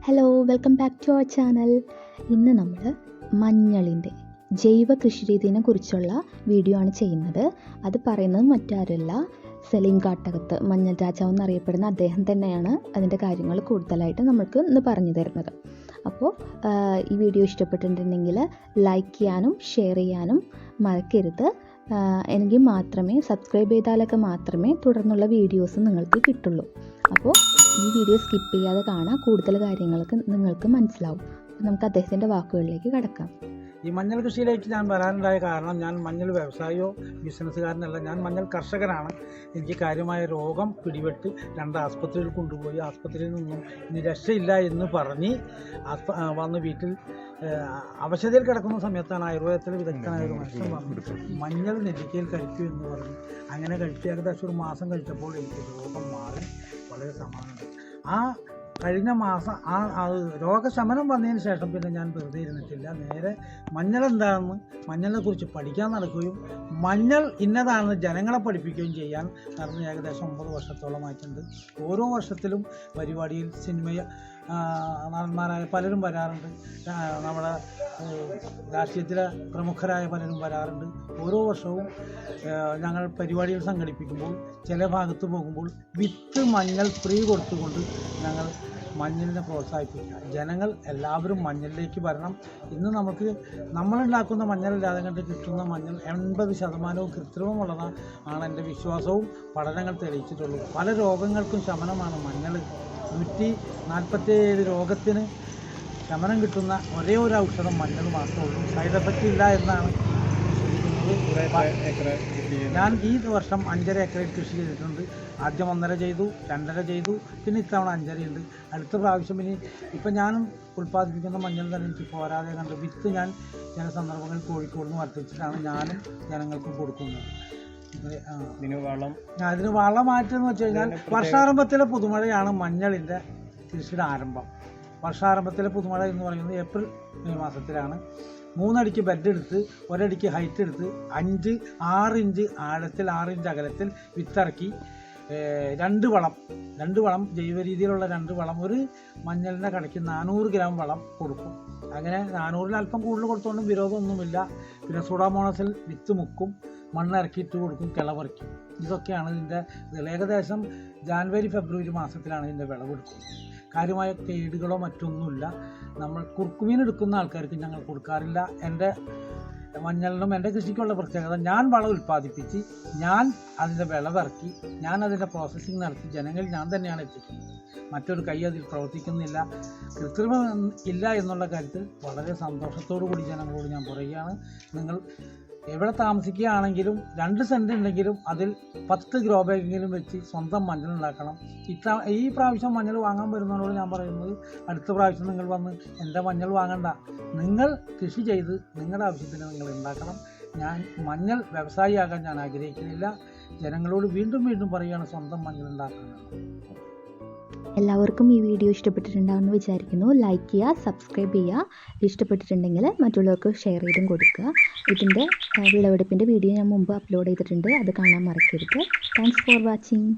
Hello, welcome back to our channel. ഇന്ന് നമ്മൾ മഞ്ഞളിൻ്റെ ജൈവ കൃഷിരീതിയെ കുറിച്ചുള്ള വീഡിയോ ആണ് ചെയ്യുന്നത്. അത് പറയുന്നത് മറ്റാരുമല്ല, സലീം കാട്ടകത്ത്, മഞ്ഞൾ രാജാവ് എന്നറിയപ്പെടുന്ന അദ്ദേഹം തന്നെയാണ് അതിൻ്റെ കാര്യങ്ങൾ കൂടുതലായിട്ട് നമുക്ക് ഇന്ന് പറഞ്ഞു തരുന്നത്. അപ്പോൾ ഈ വീഡിയോ ഇഷ്ടപ്പെട്ടിട്ടുണ്ടെങ്കിൽ ലൈക്ക് ചെയ്യാനും ഷെയർ ചെയ്യാനും മറക്കരുത്. എങ്കിൽ മാത്രമേ സബ്സ്ക്രൈബ് ചെയ്താലൊക്കെ മാത്രമേ തുടർന്നുള്ള വീഡിയോസ് നിങ്ങൾക്ക് കിട്ടുള്ളൂ. അപ്പോൾ ഈ വീഡിയോ സ്കിപ്പ് ചെയ്യാതെ കാണാം, കൂടുതൽ കാര്യങ്ങൾക്ക് നിങ്ങൾക്ക് മനസ്സിലാവും. നമുക്ക് അദ്ദേഹത്തിൻ്റെ വാക്കുകളിലേക്ക് കടക്കാം. ഈ മഞ്ഞൾ കൃഷിയിലേക്ക് ഞാൻ വരാനുണ്ടായ കാരണം, ഞാൻ മഞ്ഞൾ വ്യവസായിയോ ബിസിനസ്സുകാരനല്ല, ഞാൻ മഞ്ഞൾ കർഷകനാണ്. എനിക്ക് കാര്യമായ രോഗം പിടിപെട്ട് 2 ആസ്പത്രിയിൽ കൊണ്ടുപോയി. ആസ്പത്രിയിൽ നിന്നും ഇനി രക്ഷയില്ല എന്ന് പറഞ്ഞ് വന്ന് വീട്ടിൽ അവശതയിൽ കിടക്കുന്ന സമയത്താണ് ആയുർവേദത്തിലെ വിദഗ്ധനായ ഒരു മനുഷ്യൻ വന്ന് മഞ്ഞൾ നെല്ലിക്കയിൽ കഴിക്കൂ എന്ന് പറഞ്ഞു. അങ്ങനെ കഴിച്ച് ഏകദേശം 1 മാസം കഴിച്ചപ്പോൾ എനിക്ക് രോഗം മാറി വളരെ സമാധാനം. ആ കഴിഞ്ഞ മാസം രോഗശമനം വന്നതിന് ശേഷം പിന്നെ ഞാൻ വെറുതെ ഇരുന്നിട്ടില്ല. നേരെ മഞ്ഞൾ എന്താണെന്ന്, മഞ്ഞളിനെ കുറിച്ച് പഠിക്കാൻ നടക്കുകയും മഞ്ഞൾ ഇന്നതാണെന്ന് ജനങ്ങളെ പഠിപ്പിക്കുകയും ചെയ്യാൻ നടന്ന് ഏകദേശം 9 വർഷത്തോളമായിട്ടുണ്ട്. ഓരോ വർഷത്തിലും പരിപാടിയിൽ നടന്മാരായ പലരും വരാറുണ്ട്, നമ്മുടെ രാഷ്ട്രീയത്തിലെ പ്രമുഖരായ പലരും വരാറുണ്ട്. ഓരോ വർഷവും ഞങ്ങൾ പരിപാടികൾ സംഘടിപ്പിക്കുമ്പോൾ ചില ഭാഗത്ത് പോകുമ്പോൾ വിത്ത് മഞ്ഞൾ ഫ്രീ കൊടുത്തുകൊണ്ട് ഞങ്ങൾ മഞ്ഞളിനെ പ്രോത്സാഹിപ്പിക്കുക. ജനങ്ങൾ എല്ലാവരും മഞ്ഞളിലേക്ക് വരണം. ഇന്ന് നമ്മളുണ്ടാക്കുന്ന മഞ്ഞളില്ലാതെ കണ്ട് കിട്ടുന്ന മഞ്ഞൾ 80% കൃത്രിമമുള്ളതാണ് എൻ്റെ വിശ്വാസവും പഠനങ്ങൾ തെളിയിച്ചിട്ടുള്ളൂ. പല രോഗങ്ങൾക്കും ശമനമാണ് മഞ്ഞൾ. 147 രോഗത്തിന് ശമനം കിട്ടുന്ന ഒരേ ഒരു ഔഷധം മഞ്ഞൾ മാത്രമേ ഉള്ളൂ. സൈഡ് എഫക്റ്റ് ഇല്ല എന്നാണ് ഞാൻ ഈ വർഷം 5.5 ഏക്കറിൽ കൃഷി ചെയ്തിട്ടുണ്ട്. ആദ്യം 1.5 ചെയ്തു, 2.5 ചെയ്തു, പിന്നെ ഇത്തവണ 5.5 ഉണ്ട്. അടുത്ത പ്രാവശ്യം ഇപ്പം ഞാനും ഉൽപ്പാദിപ്പിക്കുന്ന മഞ്ഞൾ തന്നെ എനിക്ക് പോരാതെ കണ്ട് വിത്ത് ഞാൻ ചില സന്ദർഭങ്ങളിൽ കോഴിക്കോട് നിന്ന് വർദ്ധിച്ചിട്ടാണ് ഞാനും ജനങ്ങൾക്കും കൊടുക്കുന്നത്. ഇതിന് വളമാറ്റെന്ന് വെച്ച് കഴിഞ്ഞാൽ വർഷാരംഭത്തിലെ പുതുമഴയാണ് മഞ്ഞളിൻ്റെ കൃഷിയുടെ ആരംഭം. വർഷാരംഭത്തിലെ പുതുമഴ എന്ന് പറയുന്നത് ഏപ്രിൽ മെയ് മാസത്തിലാണ്. 3 അടിക്ക് ബെഡ് എടുത്ത് 1 അടിക്ക് ഹൈറ്റ് എടുത്ത് 6 ഇഞ്ച് ആഴത്തിൽ 6 ഇഞ്ച് അകലത്തിൽ വിത്തിറക്കി 2 വളം ജൈവ രീതിയിലുള്ള 2 വളം ഒരു മഞ്ഞളിൻ്റെ കടയ്ക്ക് 400 ഗ്രാം വളം കൊടുക്കും. അങ്ങനെ 400-ൽ അല്പം കൂടുതൽ കൊടുത്തുകൊണ്ടും വിരോധമൊന്നുമില്ല. പിന്നെ സൂഡാമോണസിൽ വിത്ത് മുക്കും, മണ്ണിറക്കിയിട്ട് കൊടുക്കും, കിളവറിക്കും. ഇതൊക്കെയാണ് ഇതിൻ്റെ ഏകദേശം ജാനുവരി ഫെബ്രുവരി മാസത്തിലാണ് ഇതിൻ്റെ വിളവെടുക്കുന്നത്. കാര്യമായ കേടുകളോ മറ്റൊന്നുമില്ല. നമ്മൾ കുറുക്കുമീൻ എടുക്കുന്ന ആൾക്കാർക്ക് ഞങ്ങൾ കൊടുക്കാറില്ല. എൻ്റെ മഞ്ഞളിനും എൻ്റെ കൃഷിക്കുള്ള പ്രത്യേകത, ഞാൻ വളം ഉൽപ്പാദിപ്പിച്ച് ഞാൻ അതിൻ്റെ വിളവിറക്കി ഞാൻ അതിൻ്റെ പ്രോസസ്സിങ് നടത്തി ജനങ്ങളിൽ ഞാൻ തന്നെയാണ് എത്തിക്കുന്നത്. മറ്റൊരു കൈ അതിൽ പ്രവർത്തിക്കുന്നില്ല. കൃത്രിമം ഇല്ല എന്നുള്ള കാര്യത്തിൽ വളരെ സന്തോഷത്തോടു കൂടി ജനങ്ങളോട് ഞാൻ പറയുകയാണ്. നിങ്ങൾ എവിടെ താമസിക്കുകയാണെങ്കിലും 2 സെൻറ്റ് ഉണ്ടെങ്കിലും അതിൽ 10 ഗ്രോ ബാഗെങ്കിലും വെച്ച് സ്വന്തം മഞ്ഞൾ ഉണ്ടാക്കണം. ഈ പ്രാവശ്യം മഞ്ഞൾ വാങ്ങാൻ വരുന്നവരോട് ഞാൻ പറയുന്നത്, അടുത്ത പ്രാവശ്യം നിങ്ങൾ വന്ന് എൻ്റെ മഞ്ഞൾ വാങ്ങണ്ട, നിങ്ങൾ കൃഷി ചെയ്ത് നിങ്ങളുടെ ആവശ്യത്തിന് നിങ്ങൾ ഉണ്ടാക്കണം. ഞാൻ മഞ്ഞൾ വ്യവസായിയാകാൻ ഞാൻ ആഗ്രഹിക്കുന്നില്ല. ജനങ്ങളോട് വീണ്ടും വീണ്ടും പറയുകയാണ്, സ്വന്തം മഞ്ഞൾ ഉണ്ടാക്കണം. എല്ലാവർക്കും ഈ വീഡിയോ ഇഷ്ടപ്പെട്ടിട്ടുണ്ടാവുമെന്ന് വിചാരിക്കുന്നു. ലൈക്ക് ചെയ്യുക, സബ്സ്ക്രൈബ് ചെയ്യുക. ഇഷ്ടപ്പെട്ടിട്ടുണ്ടെങ്കിൽ മറ്റുള്ളവർക്ക് ഷെയർ ചെയ്തും കൊടുക്കുക. ഇതിൻ്റെ വിളവെടുപ്പിൻ്റെ വീഡിയോ ഞാൻ മുമ്പ് അപ്ലോഡ് ചെയ്തിട്ടുണ്ട്, അത് കാണാൻ മറക്കരുത്. Thanks for watching.